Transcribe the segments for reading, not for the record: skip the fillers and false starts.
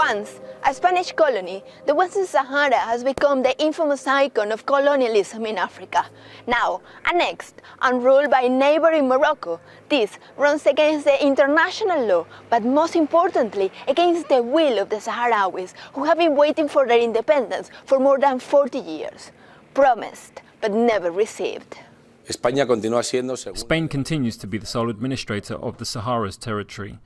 Once a Spanish colony, the Western Sahara has become the infamous icon of colonialism in Africa. Now, annexed and ruled by neighboring Morocco, this runs against the international law, but most importantly, against the will of the Sahrawis, who have been waiting for their independence for more than 40 years. Promised, but never received. Spain continues to be the sole administrator of the Sahara's territory.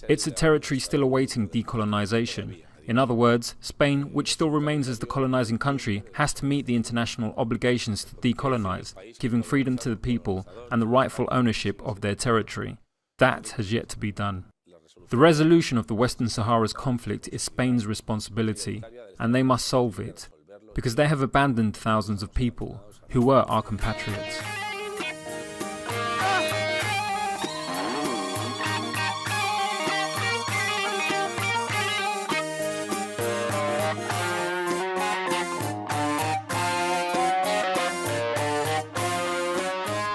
It's a territory still awaiting decolonization. In other words, Spain, which still remains as the colonizing country, has to meet the international obligations to decolonize, giving freedom to the people and the rightful ownership of their territory. That has yet to be done. The resolution of the Western Sahara's conflict is Spain's responsibility, and they must solve it, because they have abandoned thousands of people who were our compatriots.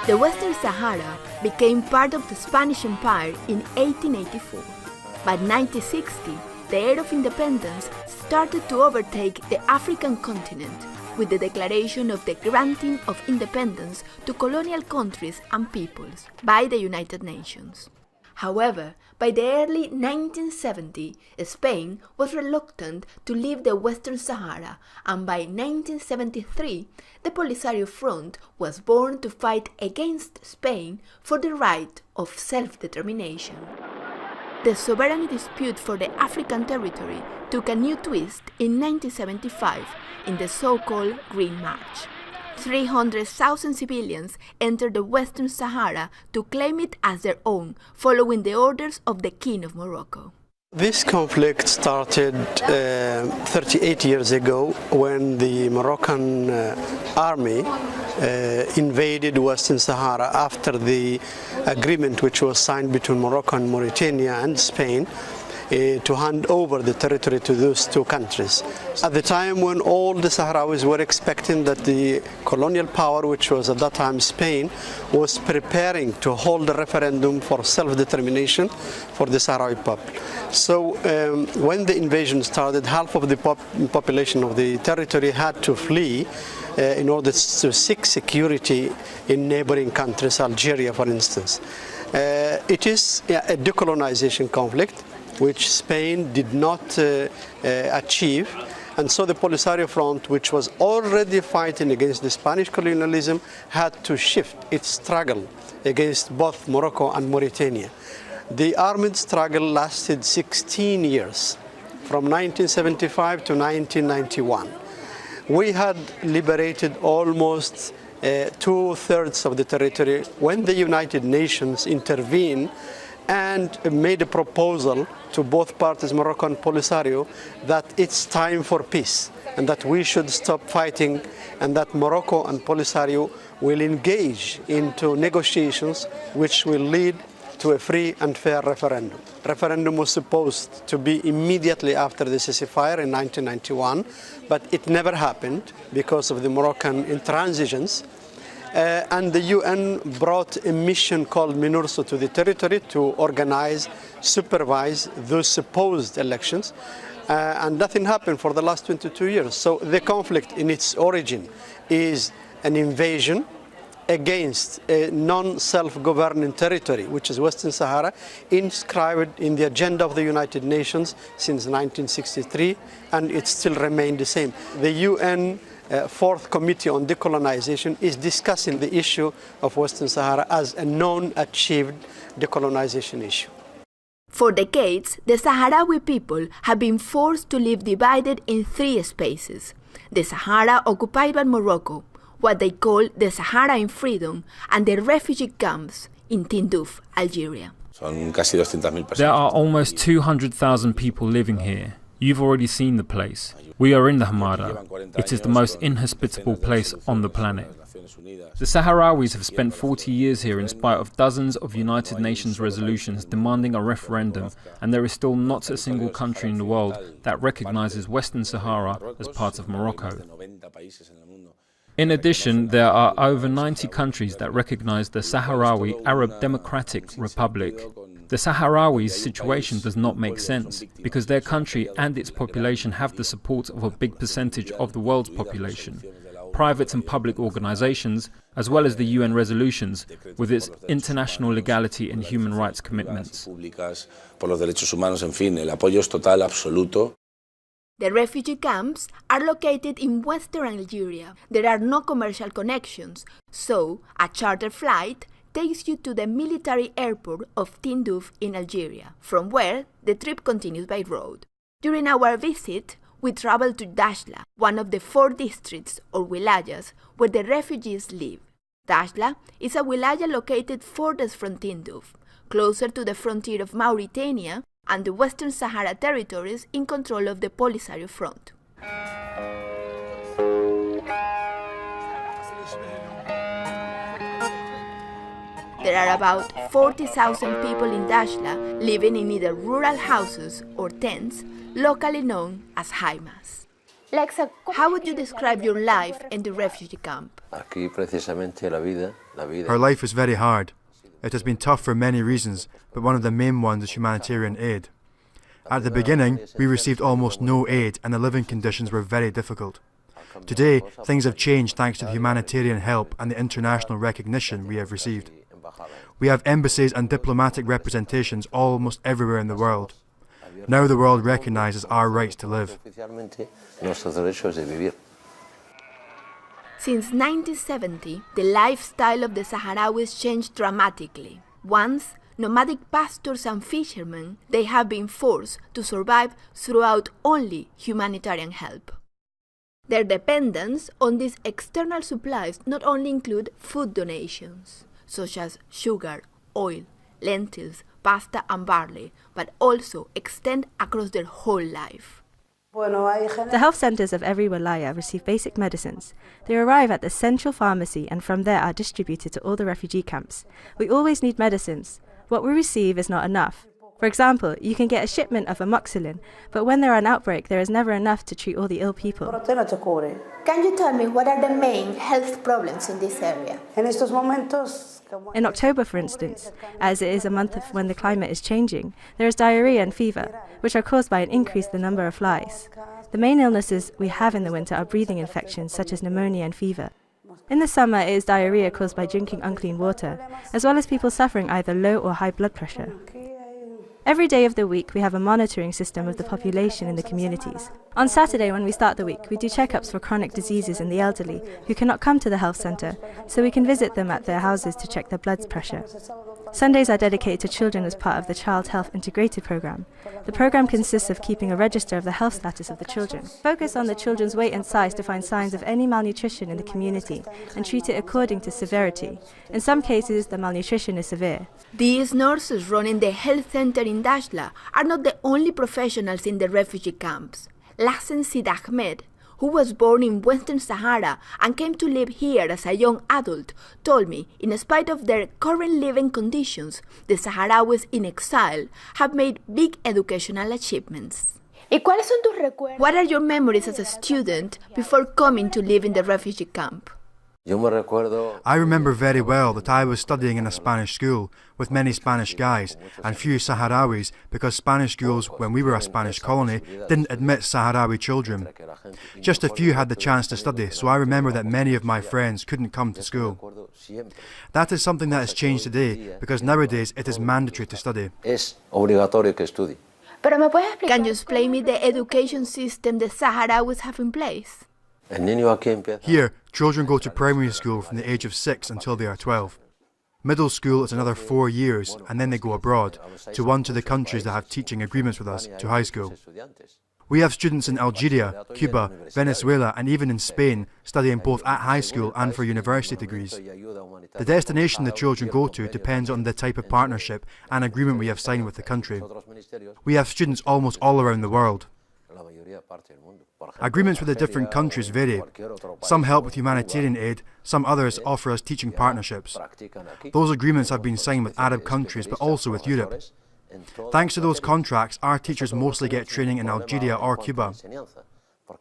The Western Sahara became part of the Spanish Empire in 1884. By 1960, the era of independence started to overtake the African continent with the declaration of the granting of independence to colonial countries and peoples by the United Nations. However, by the early 1970s, Spain was reluctant to leave the Western Sahara, and by 1973, the Polisario Front was born to fight against Spain for the right of self-determination. The sovereignty dispute for the African territory took a new twist in 1975 in the so-called Green March. 300,000 civilians entered the Western Sahara to claim it as their own, following the orders of the King of Morocco. This conflict started 38 years ago when the Moroccan army invaded Western Sahara after the agreement which was signed between Morocco and Mauritania and Spain to hand over the territory to those two countries. At the time when all the Sahrawis were expecting that the colonial power, which was at that time Spain, was preparing to hold a referendum for self-determination for the Sahrawi people. So when the invasion started, half of the population of the territory had to flee in order to seek security in neighboring countries, Algeria for instance. It is a decolonization conflict which Spain did not achieve, and so the Polisario Front, which was already fighting against the Spanish colonialism, had to shift its struggle against both Morocco and Mauritania. The armed struggle lasted 16 years, from 1975 to 1991. We had liberated almost 2/3 of the territory when the United Nations intervened and made a proposal to both parties, Morocco and Polisario, that it's time for peace and that we should stop fighting and that Morocco and Polisario will engage into negotiations which will lead to a free and fair referendum. Referendum was supposed to be immediately after the ceasefire in 1991, but it never happened because of the Moroccan intransigence. And the UN brought a mission called MINURSO to the territory to organize, supervise those supposed elections, and nothing happened for the last 22 years. So the conflict in its origin is an invasion against a non-self-governing territory, which is Western Sahara, inscribed in the agenda of the United Nations since 1963, and it still remained the same. The UN Fourth Committee on Decolonization is discussing the issue of Western Sahara as a non-achieved decolonization issue. For decades, the Sahrawi people have been forced to live divided in three spaces: the Sahara occupied by Morocco, what they call the Sahara in freedom, and the refugee camps in Tindouf, Algeria. There are almost 200,000 people living here. You've already seen the place. We are in the Hamada. It is the most inhospitable place on the planet. The Sahrawis have spent 40 years here in spite of dozens of United Nations resolutions demanding a referendum, and there is still not a single country in the world that recognizes Western Sahara as part of Morocco. In addition, there are over 90 countries that recognize the Sahrawi Arab Democratic Republic. The Sahrawis' situation does not make sense because their country and its population have the support of a big percentage of the world's population, private and public organizations, as well as the UN resolutions with its international legality and human rights commitments. The refugee camps are located in western Algeria. There are no commercial connections, so a charter flight takes you to the military airport of Tindouf in Algeria, from where the trip continues by road. During our visit, we traveled to Dakhla, one of the 4 districts or wilayas where the refugees live. Dakhla is a wilaya located furthest from Tindouf, closer to the frontier of Mauritania and the Western Sahara territories in control of the Polisario Front. There are about 40,000 people in Dakhla living in either rural houses or tents, locally known as haimas. How would you describe your life in the refugee camp? Our life is very hard. It has been tough for many reasons, but one of the main ones is humanitarian aid. At the beginning, we received almost no aid and the living conditions were very difficult. Today, things have changed thanks to the humanitarian help and the international recognition we have received. We have embassies and diplomatic representations almost everywhere in the world. Now the world recognizes our rights to live. Since 1970, the lifestyle of the Sahrawis changed dramatically. Once nomadic pastors and fishermen, they have been forced to survive throughout only humanitarian help. Their dependence on these external supplies not only include food donations, such as sugar, oil, lentils, pasta and barley, but also extend across their whole life. The health centres of every wilaya receive basic medicines. They arrive at the central pharmacy and from there are distributed to all the refugee camps. We always need medicines. What we receive is not enough. For example, you can get a shipment of amoxicillin, but when there are an outbreak, there is never enough to treat all the ill people. Can you tell me what are the main health problems in this area? In October, for instance, as it is a month when the climate is changing, there is diarrhea and fever, which are caused by an increase in the number of flies. The main illnesses we have in the winter are breathing infections such as pneumonia and fever. In the summer, it is diarrhea caused by drinking unclean water, as well as people suffering either low or high blood pressure. Every day of the week, we have a monitoring system of the population in the communities. On Saturday, when we start the week, we do checkups for chronic diseases in the elderly who cannot come to the health centre, so we can visit them at their houses to check their blood pressure. Sundays are dedicated to children as part of the Child Health Integrated Programme. The programme consists of keeping a register of the health status of the children. Focus on the children's weight and size to find signs of any malnutrition in the community and treat it according to severity. In some cases, the malnutrition is severe. These nurses running the health center in Dakhla are not the only professionals in the refugee camps. Lassen Sid Ahmed, who was born in Western Sahara and came to live here as a young adult, told me, in spite of their current living conditions, the Sahrawis in exile have made big educational achievements. What are your memories as a student before coming to live in the refugee camp? I remember very well that I was studying in a Spanish school with many Spanish guys and few Sahrawis because Spanish schools, when we were a Spanish colony, didn't admit Sahrawi children. Just a few had the chance to study, so I remember that many of my friends couldn't come to school. That is something that has changed today because nowadays it is mandatory to study. Can you explain me the education system the Sahrawis have in place? Here, children go to primary school from the age of 6 until they are 12. Middle school is another 4 years, and then they go abroad, to one of the countries that have teaching agreements with us, to high school. We have students in Algeria, Cuba, Venezuela, and even in Spain, studying both at high school and for university degrees. The destination the children go to depends on the type of partnership and agreement we have signed with the country. We have students almost all around the world. Agreements with the different countries vary. Some help with humanitarian aid, some others offer us teaching partnerships. Those agreements have been signed with Arab countries but also with Europe. Thanks to those contracts, our teachers mostly get training in Algeria or Cuba.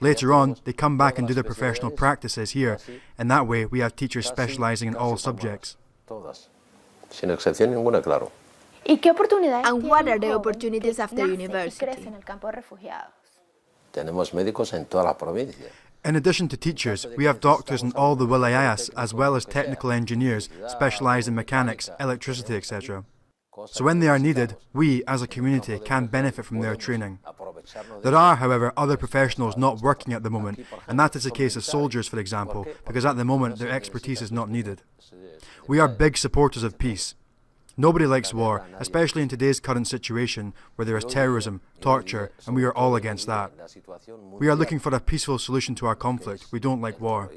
Later on, they come back and do their professional practices here, and that way we have teachers specialising in all subjects. And what are the opportunities after university? In addition to teachers, we have doctors in all the wilayas as well as technical engineers specialised in mechanics, electricity, etc. So when they are needed, we as a community can benefit from their training. There are, however, other professionals not working at the moment, and that is the case of soldiers, for example, because at the moment their expertise is not needed. We are big supporters of peace. Nobody likes war, especially in today's current situation where there is terrorism, torture, and we are all against that. We are looking for a peaceful solution to our conflict. We don't like war.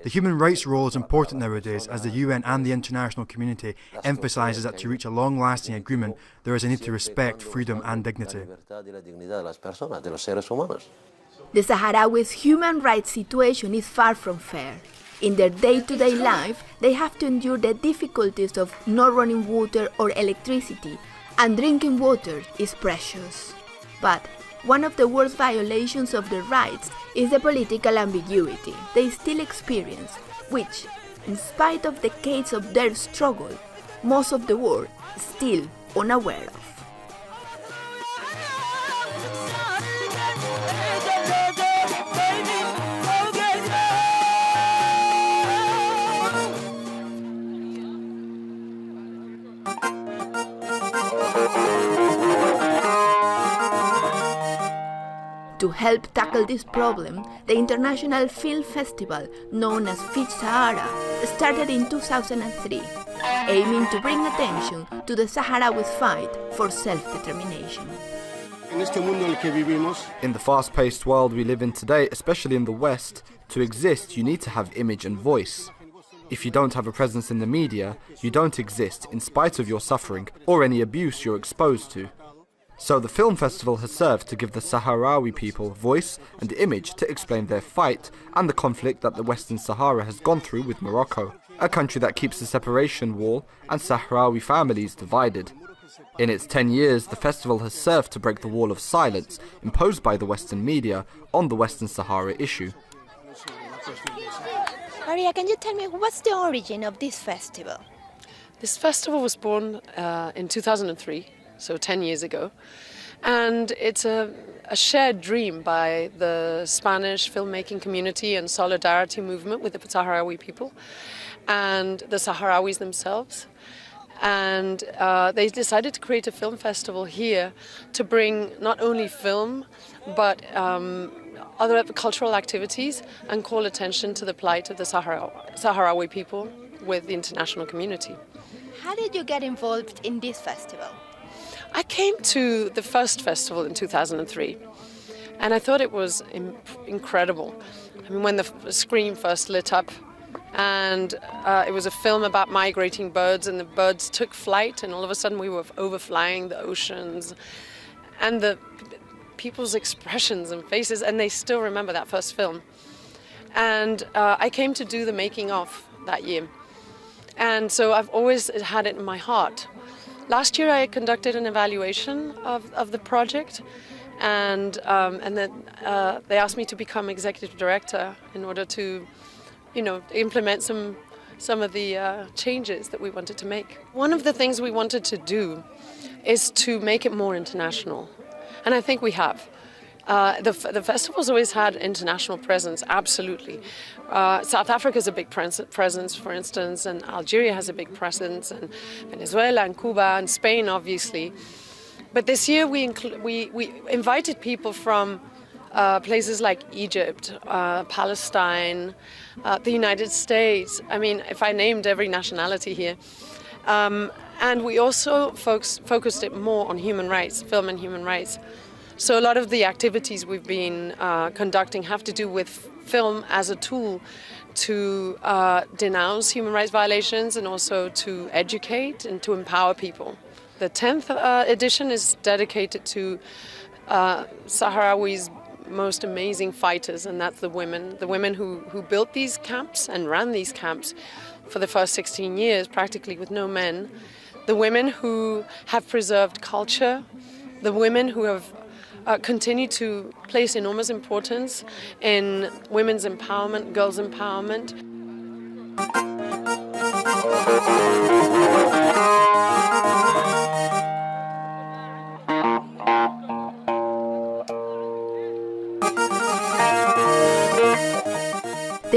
The human rights role is important nowadays as the UN and the international community emphasises that to reach a long-lasting agreement, there is a need to respect freedom and dignity. The Sahrawis' human rights situation is far from fair. In their day-to-day life, they have to endure the difficulties of not running water or electricity, and drinking water is precious. But one of the worst violations of their rights is the political ambiguity they still experience, which, in spite of decades of their struggle, most of the world is still unaware of. To help tackle this problem, the International Film Festival, known as Refugee Sahara, started in 2003, aiming to bring attention to the Sahrawis' fight for self-determination. In the fast-paced world we live in today, especially in the West, to exist you need to have image and voice. If you don't have a presence in the media, you don't exist in spite of your suffering or any abuse you're exposed to. So the film festival has served to give the Sahrawi people voice and image to explain their fight and the conflict that the Western Sahara has gone through with Morocco, a country that keeps the separation wall and Sahrawi families divided. In its 10 years, the festival has served to break the wall of silence imposed by the Western media on the Western Sahara issue. Maria, can you tell me what's the origin of this festival? This festival was born in 2003. So 10 years ago, and it's a shared dream by the Spanish filmmaking community and solidarity movement with the Sahrawi people and the Sahrawis themselves. And they decided to create a film festival here to bring not only film but other cultural activities and call attention to the plight of the Sahrawi people with the international community. How did you get involved in this festival? I came to the first festival in 2003 and I thought it was incredible. I mean, when the screen first lit up and it was a film about migrating birds and the birds took flight and all of a sudden we were overflying the oceans and the people's expressions and faces, and they still remember that first film. And I came to do the making of that year. And so I've always had it in my heart. Last year I conducted an evaluation of the project, and then they asked me to become executive director in order to, implement some of the changes that we wanted to make. One of the things we wanted to do is to make it more international, and I think we have. The festival's always had international presence, absolutely. South Africa has a big presence, for instance, and Algeria has a big presence, and Venezuela and Cuba and Spain, obviously. But this year we invited people from places like Egypt, Palestine, the United States. I mean, if I named every nationality here. And we also focused it more on human rights, film and human rights. So a lot of the activities we've been conducting have to do with film as a tool to denounce human rights violations and also to educate and to empower people. The 10th edition is dedicated to Sahrawi's most amazing fighters, and that's the women who built these camps and ran these camps for the first 16 years, practically with no men. The women who have preserved culture, the women who have continue to place enormous importance in women's empowerment, girls' empowerment.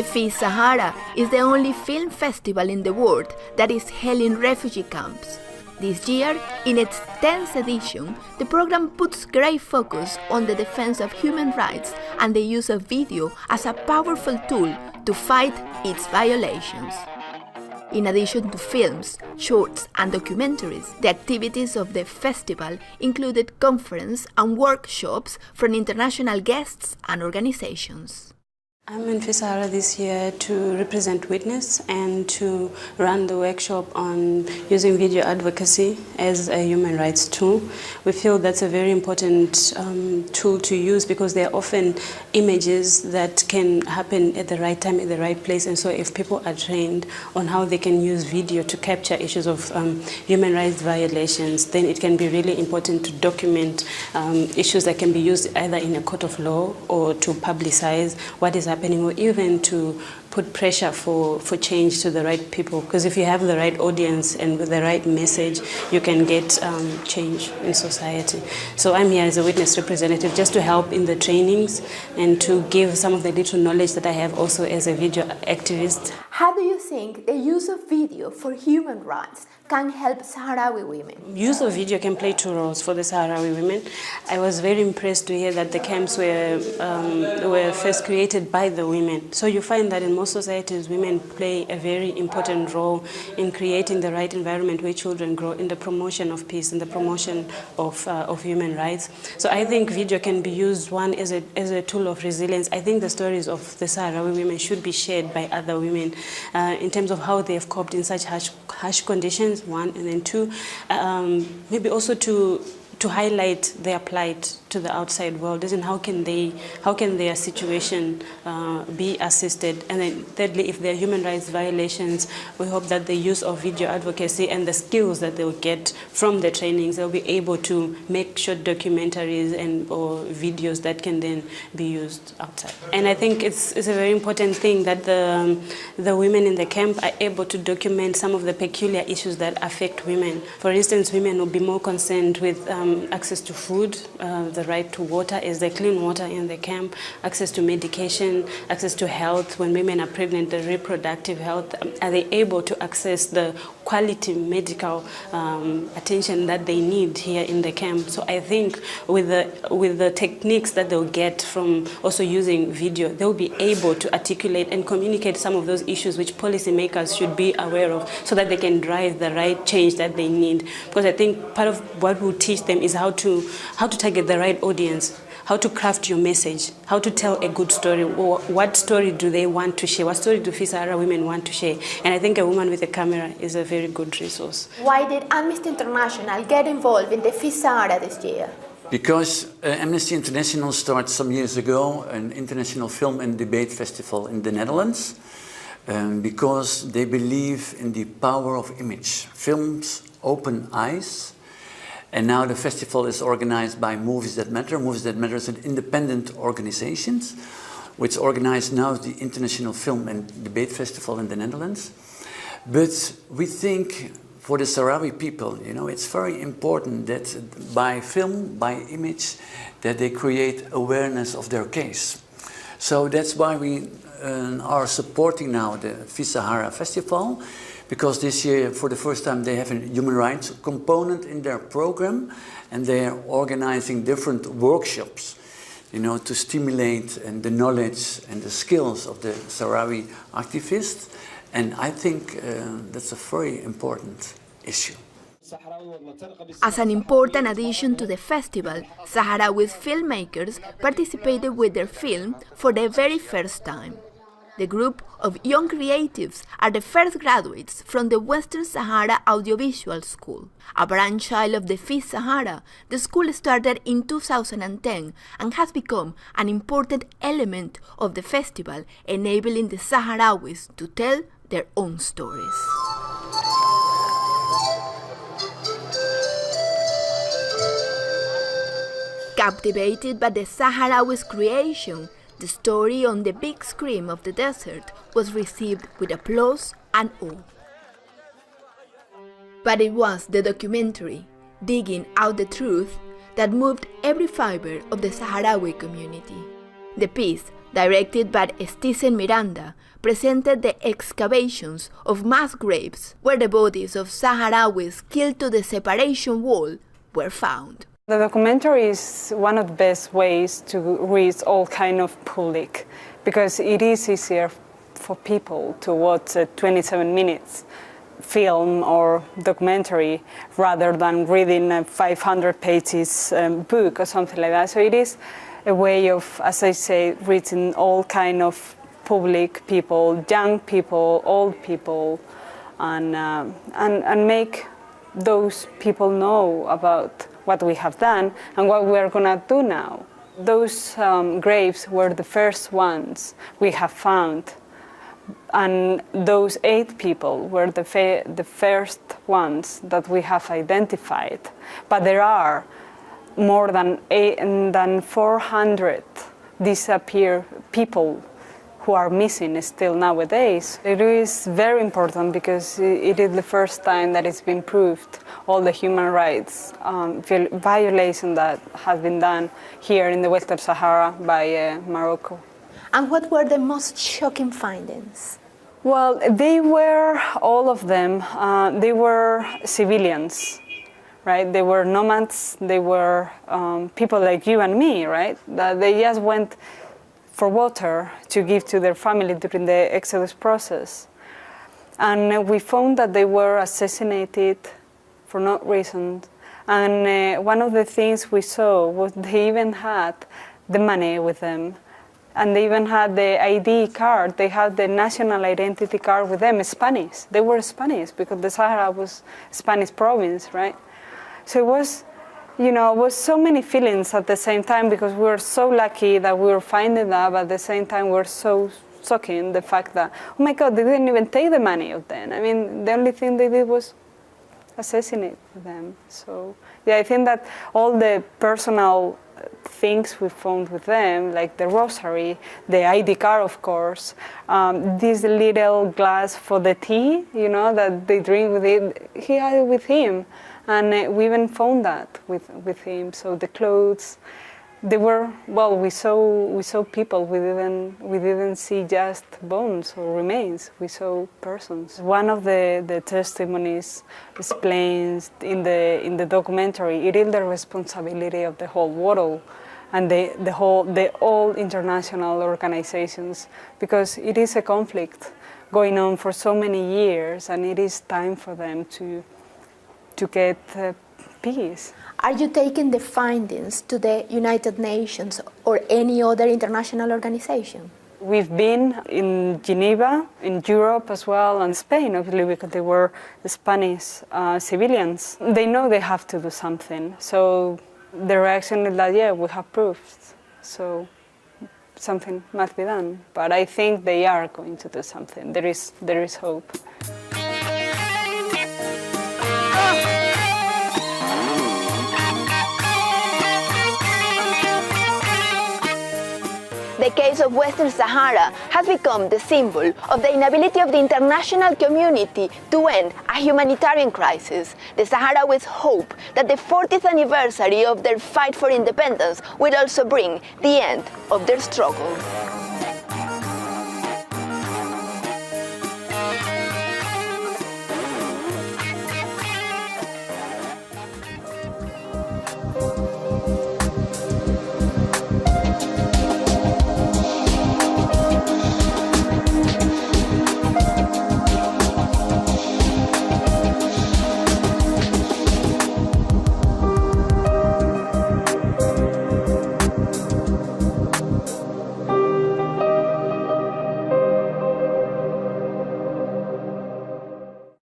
FIS Sahara is the only film festival in the world that is held in refugee camps. This year, in its 10th edition, the program puts great focus on the defense of human rights and the use of video as a powerful tool to fight its violations. In addition to films, shorts and documentaries, the activities of the festival included conferences and workshops from international guests and organizations. I'm in FIS Sahara this year to represent Witness and to run the workshop on using video advocacy as a human rights tool. We feel that's a very important tool to use because there are often images that can happen at the right time, at the right place, and so if people are trained on how they can use video to capture issues of human rights violations, then it can be really important to document issues that can be used either in a court of law or to publicize what is happening, or even to put pressure for change to the right people. Because if you have the right audience and with the right message, you can get change in society. So I'm here as a witness representative just to help in the trainings and to give some of the little knowledge that I have also as a video activist. How do you think the use of video for human rights can help Sahrawi women? Use of video can play two roles for the Sahrawi women. I was very impressed to hear that the camps were first created by the women. So you find that in most societies, women play a very important role in creating the right environment where children grow, in the promotion of peace, in the promotion of human rights. So I think video can be used, one, as a tool of resilience. I think the stories of the Sahrawi women should be shared by other women in terms of how they have coped in such harsh conditions, one, and then two, maybe also to highlight their plight to the outside world, as in how can their situation be assisted, and then thirdly, if there are human rights violations, we hope that the use of video advocacy and the skills that they'll get from the trainings, they'll be able to make short documentaries or videos that can then be used outside. And I think it's a very important thing that the women in the camp are able to document some of the peculiar issues that affect women. For instance, women will be more concerned with access to food, the right to water, is there clean water in the camp, access to medication, access to health. When women are pregnant, the reproductive health, are they able to access the quality medical attention that they need here in the camp? So I think with the techniques that they'll get from also using video, they'll be able to articulate and communicate some of those issues which policymakers should be aware of, so that they can drive the right change that they need. Because I think part of what we'll teach them is how to target the right audience, how to craft your message, how to tell a good story. What story do they want to share? What story do FIS Sahara women want to share? And I think a woman with a camera is a very good resource. Why did Amnesty International get involved in the FIS Sahara this year? Because Amnesty International started some years ago an international film and debate festival in the Netherlands, because they believe in the power of image. Films open eyes. And now the festival is organized by Movies That Matter. Movies That Matter is an independent organization which organizes now the International Film and Debate Festival in the Netherlands. But we think for the Sahrawi people, it's very important that by film, by image, that they create awareness of their case. So that's why we are supporting now the FIS Sahara Festival, because this year, for the first time, they have a human rights component in their program, and they are organizing different workshops, to stimulate the knowledge and the skills of the Sahrawi activists. And I think that's a very important issue. As an important addition to the festival, Sahrawi filmmakers participated with their film for the very first time. The group of young creatives are the first graduates from the Western Sahara Audiovisual School. A brainchild of the FIS Sahara, the school started in 2010 and has become an important element of the festival, enabling the Sahrawis to tell their own stories. Captivated by the Sahrawi's creation, the story on the big screen of the desert was received with applause and awe. But it was the documentary, digging out the truth, that moved every fiber of the Sahrawi community. The piece directed by Stisen Miranda, presented the excavations of mass graves where the bodies of Sahrawis killed to the separation wall were found. The documentary is one of the best ways to reach all kind of public, because it is easier for people to watch a 27 minutes film or documentary rather than reading a 500 pages book or something like that. So it is a way of, as I say, reaching all kind of public people, young people, old people, and make those people know about what we have done and what we are going to do now. Those graves were the first ones we have found, and those 8 people were the first ones that we have identified. But there are more than 400 disappeared people who are missing still nowadays. It is very important because it is the first time that it's been proved all the human rights violation that has been done here in the Western Sahara by Morocco. And what were the most shocking findings? Well, they were, all of them, they were civilians, right? They were nomads, they were people like you and me, right? That they just went for water to give to their family during the Exodus process. And we found that they were assassinated for no reason. And one of the things we saw was they even had the money with them. And they even had the ID card. They had the national identity card with them, Spanish. They were Spanish because the Sahara was Spanish province, right? So it was, you know, it was so many feelings at the same time because we were so lucky that we were finding that, but at the same time we were so shocking the fact that, oh my God, they didn't even take the money of them. I mean, the only thing they did was assassinate them. So yeah, I think that all the personal things we found with them, like the rosary, the ID card, of course, this little glass for the tea, you know, that they drink with it, he had it with him. And we even found that with him. So the clothes, they were, well, we saw people. We didn't see just bones or remains. We saw persons. One of the testimonies explains in the documentary, it is the responsibility of the whole world and all international organizations, because it is a conflict going on for so many years, and it is time for them to get peace. Are you taking the findings to the United Nations or any other international organization? We've been in Geneva, in Europe as well, and Spain, obviously, because they were Spanish civilians. They know they have to do something. So the reaction is that, yeah, we have proofs. So something must be done. But I think they are going to do something. There is hope. The case of Western Sahara has become the symbol of the inability of the international community to end a humanitarian crisis. The Sahrawis hope that the 40th anniversary of their fight for independence will also bring the end of their struggle.